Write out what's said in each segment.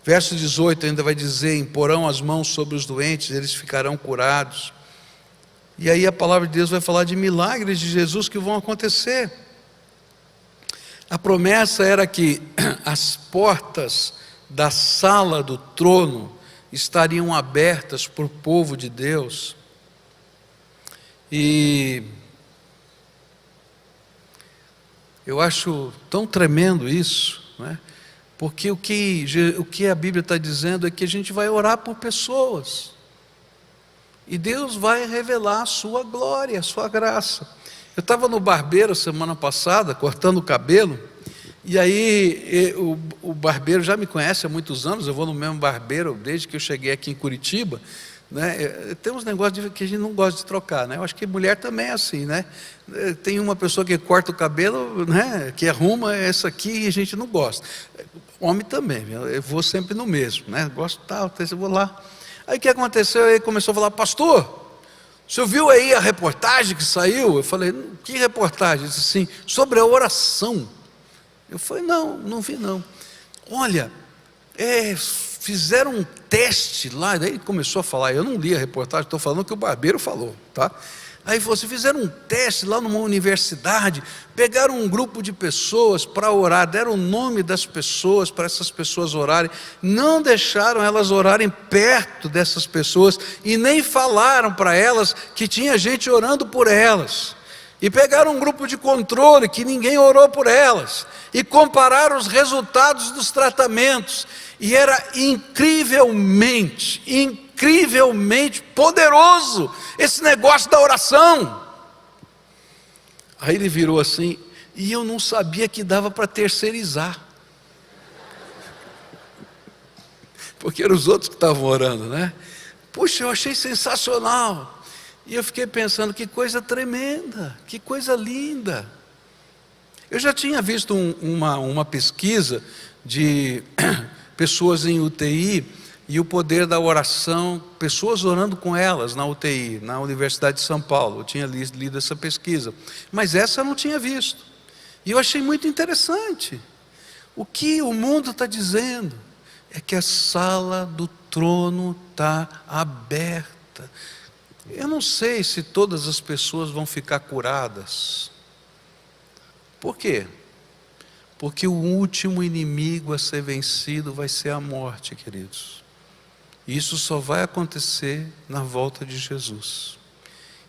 Verso 18 ainda vai dizer: imporão as mãos sobre os doentes, eles ficarão curados. E aí a palavra de Deus vai falar de milagres de Jesus que vão acontecer. A promessa era que as portas da sala do trono estariam abertas para o povo de Deus. E eu acho tão tremendo isso, não é? Porque o que a Bíblia está dizendo é que a gente vai orar por pessoas, e Deus vai revelar a sua glória, a sua graça. Eu estava no barbeiro semana passada, cortando o cabelo, e aí o barbeiro já me conhece há muitos anos, eu vou no mesmo barbeiro desde que eu cheguei aqui em Curitiba, né? Tem uns negócios que a gente não gosta de trocar, né? Eu acho que mulher também é assim, né? Tem uma pessoa que corta o cabelo, né? Que arruma essa aqui, e a gente não gosta. Homem também, eu vou sempre no mesmo, né? Gosto tal, eu vou lá. Aí o que aconteceu? Ele começou a falar: pastor, o senhor viu aí a reportagem que saiu? Eu falei: que reportagem? Ele disse assim: sobre a oração. Eu falei: não vi não. Olha, fizeram um teste lá. Daí ele começou a falar, eu não li a reportagem, estou falando o que o barbeiro falou, tá? Aí falou assim: fizeram um teste lá numa universidade, pegaram um grupo de pessoas para orar, deram o nome das pessoas para essas pessoas orarem, não deixaram elas orarem perto dessas pessoas, e nem falaram para elas que tinha gente orando por elas, e pegaram um grupo de controle que ninguém orou por elas, e compararam os resultados dos tratamentos, e era incrivelmente poderoso esse negócio da oração. Aí ele virou assim: e eu não sabia que dava para terceirizar, porque eram os outros que estavam orando, né? Puxa, eu achei sensacional. E eu fiquei pensando: que coisa tremenda, que coisa linda. Eu já tinha visto uma pesquisa de pessoas em UTI, e o poder da oração, pessoas orando com elas na UTI, na Universidade de São Paulo. Eu tinha lido essa pesquisa, mas essa eu não tinha visto, e eu achei muito interessante. O que o mundo está dizendo é que a sala do trono está aberta. Eu não sei se todas as pessoas vão ficar curadas. Por quê? Porque o último inimigo a ser vencido vai ser a morte, queridos. Isso só vai acontecer na volta de Jesus.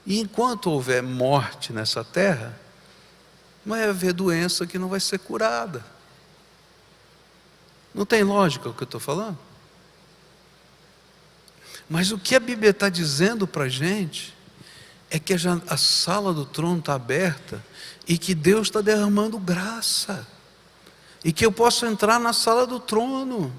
E enquanto houver morte nessa terra, vai haver doença que não vai ser curada. Não tem lógica o que eu estou falando? Mas o que a Bíblia está dizendo para a gente é que a sala do trono está aberta, e que Deus está derramando graça, e que eu posso entrar na sala do trono,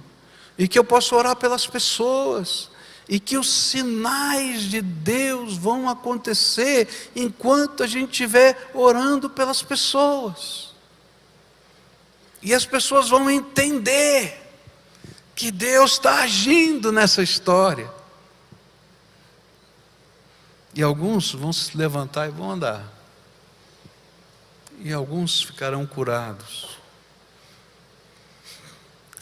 e que eu posso orar pelas pessoas, e que os sinais de Deus vão acontecer enquanto a gente estiver orando pelas pessoas, e as pessoas vão entender que Deus está agindo nessa história, e alguns vão se levantar e vão andar, e alguns ficarão curados.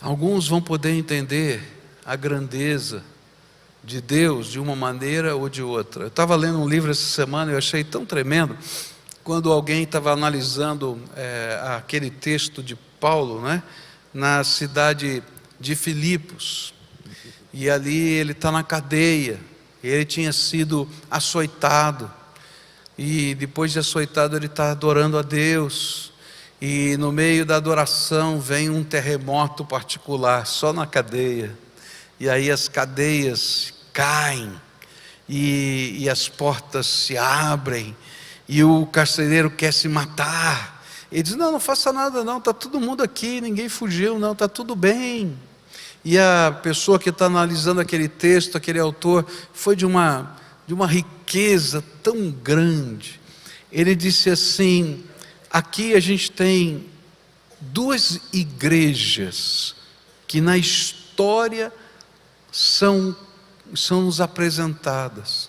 Alguns vão poder entender a grandeza de Deus de uma maneira ou de outra. Eu estava lendo um livro essa semana e eu achei tão tremendo, quando alguém estava analisando aquele texto de Paulo, né, na cidade de Filipos, e ali ele está na cadeia, ele tinha sido açoitado, e depois de açoitado ele está adorando a Deus, e no meio da adoração vem um terremoto particular, só na cadeia, e aí as cadeias caem, e as portas se abrem, e o carcereiro quer se matar. Ele diz: não faça nada não, está todo mundo aqui, ninguém fugiu não, está tudo bem. E a pessoa que está analisando aquele texto, aquele autor, foi de uma riqueza tão grande. Ele disse assim: aqui a gente tem duas igrejas que na história são nos apresentadas.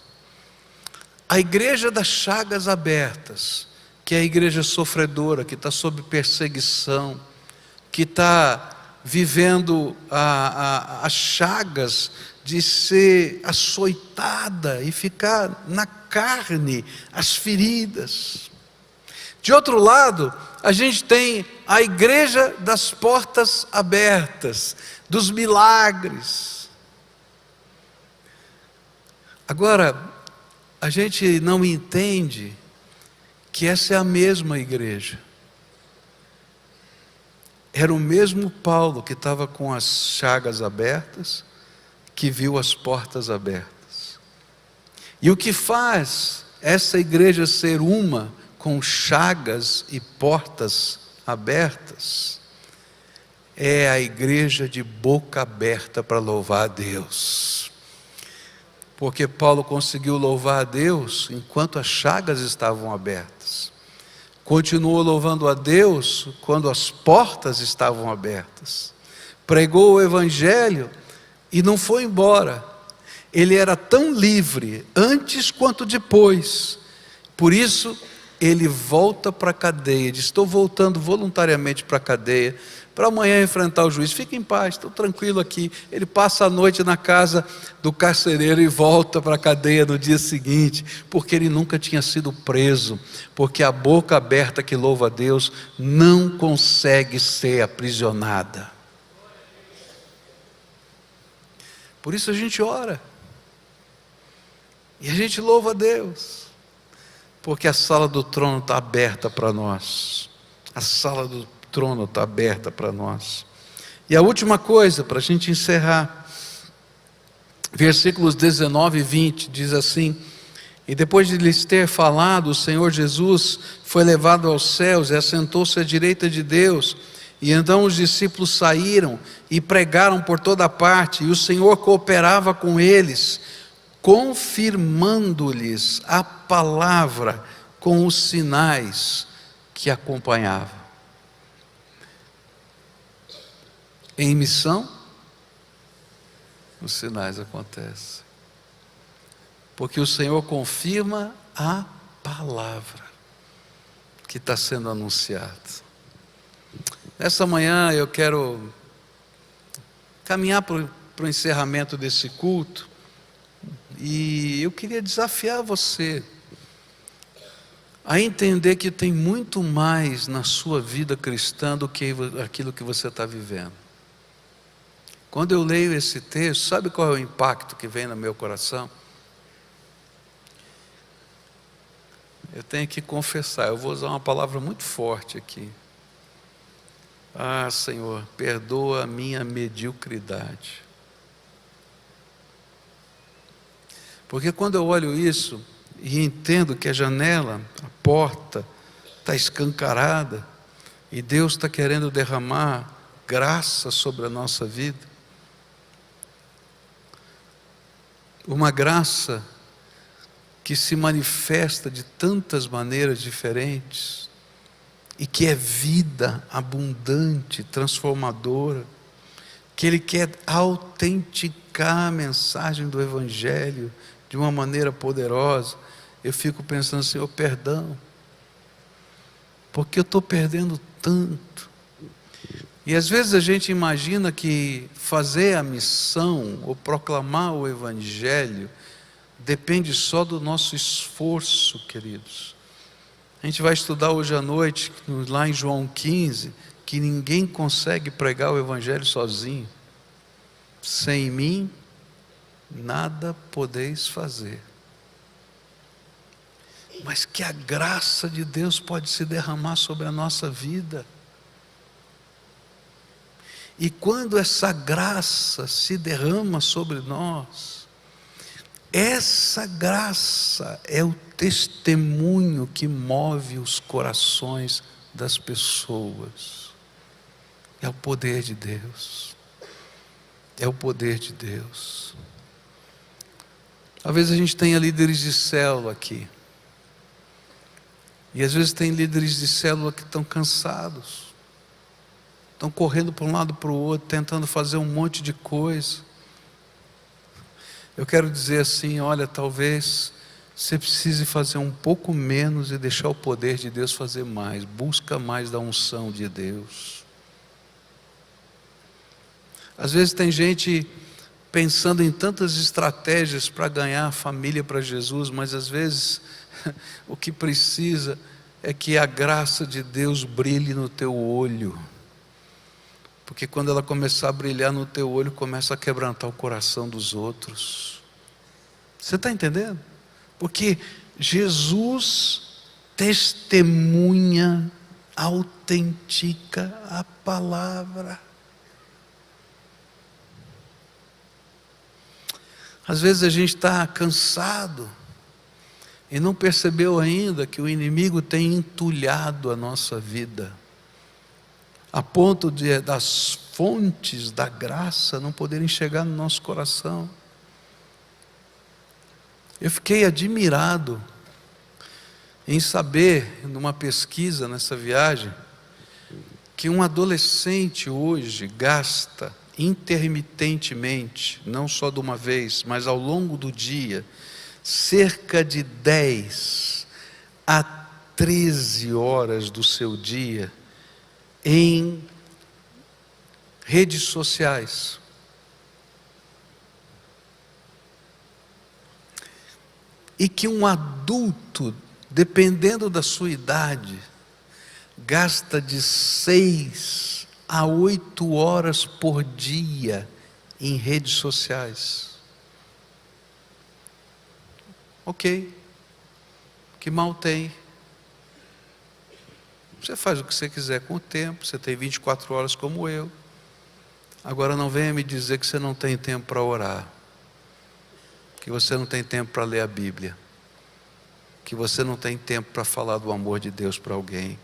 A igreja das chagas abertas, que é a igreja sofredora, que está sob perseguição, que está vivendo as chagas de ser açoitada e ficar na carne as feridas. De outro lado, a gente tem a igreja das portas abertas, dos milagres. Agora, a gente não entende que essa é a mesma igreja. Era o mesmo Paulo que estava com as chagas abertas, que viu as portas abertas. E o que faz essa igreja ser uma com chagas e portas abertas é a igreja de boca aberta para louvar a Deus. Porque Paulo conseguiu louvar a Deus enquanto as chagas estavam abertas. Continuou louvando a Deus quando as portas estavam abertas. Pregou o Evangelho e não foi embora. Ele era tão livre antes quanto depois. Por isso, ele volta para a cadeia. Diz: estou voltando voluntariamente para a cadeia, para amanhã enfrentar o juiz. Fique em paz, estou tranquilo aqui. Ele passa a noite na casa do carcereiro e volta para a cadeia no dia seguinte, porque ele nunca tinha sido preso, porque a boca aberta que louva a Deus não consegue ser aprisionada. Por isso a gente ora, e a gente louva a Deus, porque a sala do trono está aberta para nós. A sala do trono está aberta para nós. E a última coisa, para a gente encerrar, versículos 19 e 20, diz assim: e depois de lhes ter falado, o Senhor Jesus foi levado aos céus e assentou-se à direita de Deus. E então os discípulos saíram e pregaram por toda parte, e o Senhor cooperava com eles, confirmando-lhes a palavra com os sinais que acompanhavam. Em missão, os sinais acontecem, porque o Senhor confirma a palavra que está sendo anunciada. Nessa manhã eu quero caminhar para o encerramento desse culto, e eu queria desafiar você a entender que tem muito mais na sua vida cristã do que aquilo que você está vivendo. Quando eu leio esse texto, sabe qual é o impacto que vem no meu coração? Eu tenho que confessar, eu vou usar uma palavra muito forte aqui. Ah, Senhor, perdoa a minha mediocridade. Porque quando eu olho isso e entendo que a janela, a porta, está escancarada, e Deus está querendo derramar graça sobre a nossa vida, uma graça que se manifesta de tantas maneiras diferentes, e que é vida abundante, transformadora, que Ele quer autenticar a mensagem do Evangelho de uma maneira poderosa. Eu fico pensando: Senhor, perdão, porque eu estou perdendo tanto. E às vezes a gente imagina que fazer a missão ou proclamar o Evangelho depende só do nosso esforço, queridos. A gente vai estudar hoje à noite, lá em João 15, que ninguém consegue pregar o Evangelho sozinho. Sem mim, nada podeis fazer. Mas que a graça de Deus pode se derramar sobre a nossa vida. E quando essa graça se derrama sobre nós, essa graça é o testemunho que move os corações das pessoas. É o poder de Deus. É o poder de Deus. Talvez a gente tenha líderes de célula aqui. E às vezes tem líderes de célula que estão cansados. Estão correndo para um lado para o outro, tentando fazer um monte de coisa. Eu quero dizer assim: olha, talvez você precise fazer um pouco menos e deixar o poder de Deus fazer mais. Busca mais da unção de Deus. Às vezes tem gente pensando em tantas estratégias para ganhar a família para Jesus, mas às vezes o que precisa é que a graça de Deus brilhe no teu olho, porque quando ela começar a brilhar no teu olho, começa a quebrantar o coração dos outros. Você está entendendo? Porque Jesus testemunha, autentica a palavra. Às vezes a gente está cansado e não percebeu ainda que o inimigo tem entulhado a nossa vida, a ponto das fontes da graça não poderem chegar no nosso coração. Eu fiquei admirado em saber, numa pesquisa nessa viagem, que um adolescente hoje gasta intermitentemente, não só de uma vez, mas ao longo do dia, cerca de 10 a 13 horas do seu dia em redes sociais. E que um adulto, dependendo da sua idade, gasta de 6 a 8 horas por dia em redes sociais. Ok, que mal tem? Você faz o que você quiser com o tempo, você tem 24 horas como eu. Agora não venha me dizer que você não tem tempo para orar, que você não tem tempo para ler a Bíblia, que você não tem tempo para falar do amor de Deus para alguém,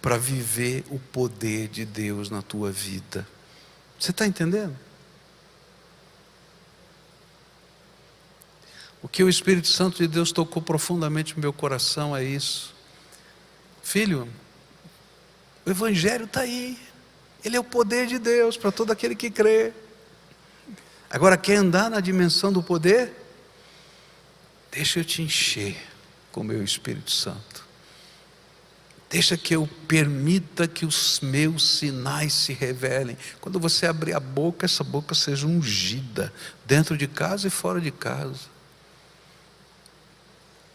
para viver o poder de Deus na tua vida. Você está entendendo? O que o Espírito Santo de Deus tocou profundamente no meu coração é isso. Filho, o Evangelho está aí, ele é o poder de Deus para todo aquele que crê. Agora, quer andar na dimensão do poder? Deixa eu te encher com o meu Espírito Santo. Deixa que eu permita que os meus sinais se revelem. Quando você abrir a boca, essa boca seja ungida, dentro de casa e fora de casa.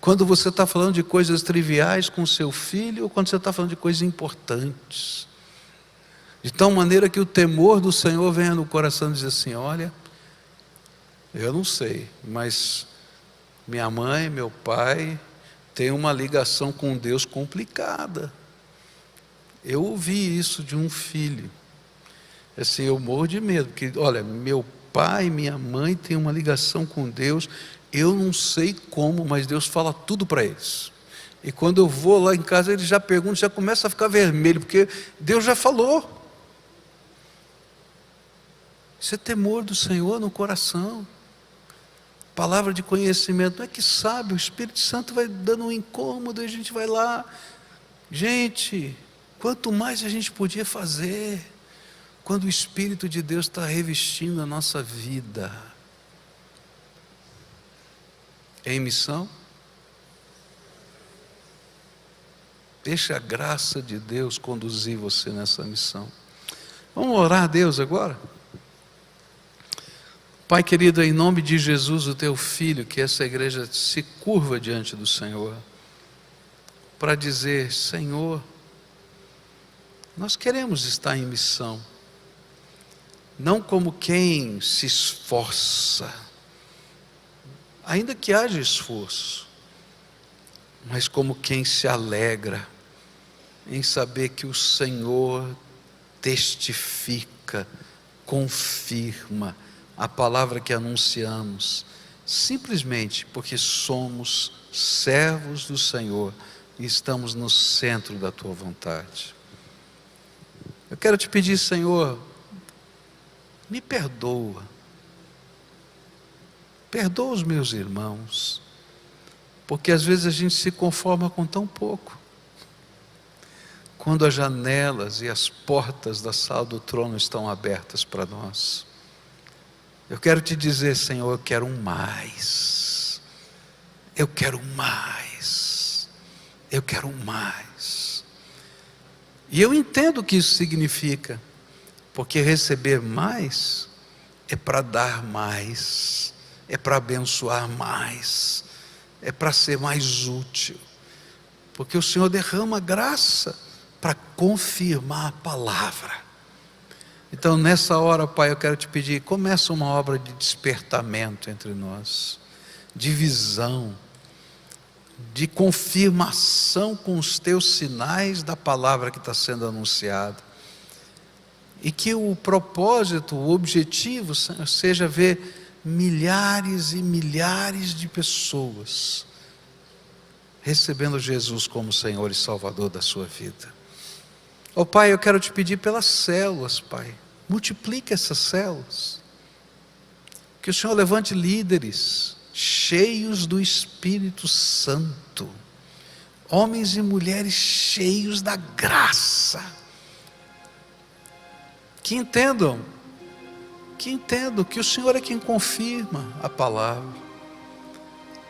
Quando você está falando de coisas triviais com seu filho, ou quando você está falando de coisas importantes. De tal maneira que o temor do Senhor venha no coração e dizer assim: olha, eu não sei, mas minha mãe, meu pai têm uma ligação com Deus complicada. Eu ouvi isso de um filho. Assim, eu morro de medo, porque olha, meu pai e minha mãe têm uma ligação com Deus, eu não sei como, mas Deus fala tudo para eles. E quando eu vou lá em casa, eles já perguntam, já começa a ficar vermelho, porque Deus já falou. Isso é temor do Senhor no coração. Palavra de conhecimento, não é que sabe, o Espírito Santo vai dando um incômodo e a gente vai lá. Gente, quanto mais a gente podia fazer, quando o Espírito de Deus está revestindo a nossa vida. Em missão? Deixa a graça de Deus conduzir você nessa missão. Vamos orar a Deus agora? Pai querido, em nome de Jesus, o teu filho, que essa igreja se curva diante do Senhor, para dizer: Senhor, nós queremos estar em missão, não como quem se esforça, ainda que haja esforço, mas como quem se alegra em saber que o Senhor testifica, confirma a palavra que anunciamos, simplesmente porque somos servos do Senhor e estamos no centro da tua vontade. Eu quero te pedir, Senhor, me perdoa, perdoa os meus irmãos, porque às vezes a gente se conforma com tão pouco, quando as janelas e as portas da sala do trono estão abertas para nós. Eu quero te dizer, Senhor, eu quero mais, eu quero mais, eu quero mais. E eu entendo o que isso significa, Porque receber mais é para dar mais, é para abençoar mais, é para ser mais útil. Porque o Senhor derrama graça para confirmar a palavra. Então nessa hora, Pai, eu quero te pedir, começa uma obra de despertamento entre nós, de visão, de confirmação com os teus sinais da palavra que está sendo anunciada. E que o propósito, o objetivo, Senhor, seja ver milhares e milhares de pessoas recebendo Jesus como Senhor e Salvador da sua vida. Ó Pai, eu quero te pedir pelas células, Pai, multiplique essas células, que o Senhor levante líderes cheios do Espírito Santo, homens e mulheres cheios da graça, que entendam que o Senhor é quem confirma a palavra,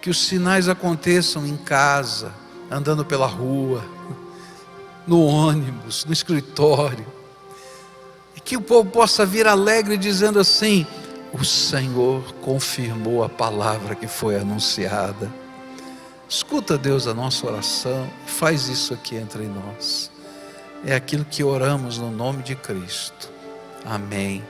que os sinais aconteçam em casa, andando pela rua, no ônibus, no escritório, e que o povo possa vir alegre dizendo assim: o Senhor confirmou a palavra que foi anunciada. Escuta, Deus, a nossa oração, faz isso aqui entre nós. É aquilo que oramos no nome de Cristo. Amém.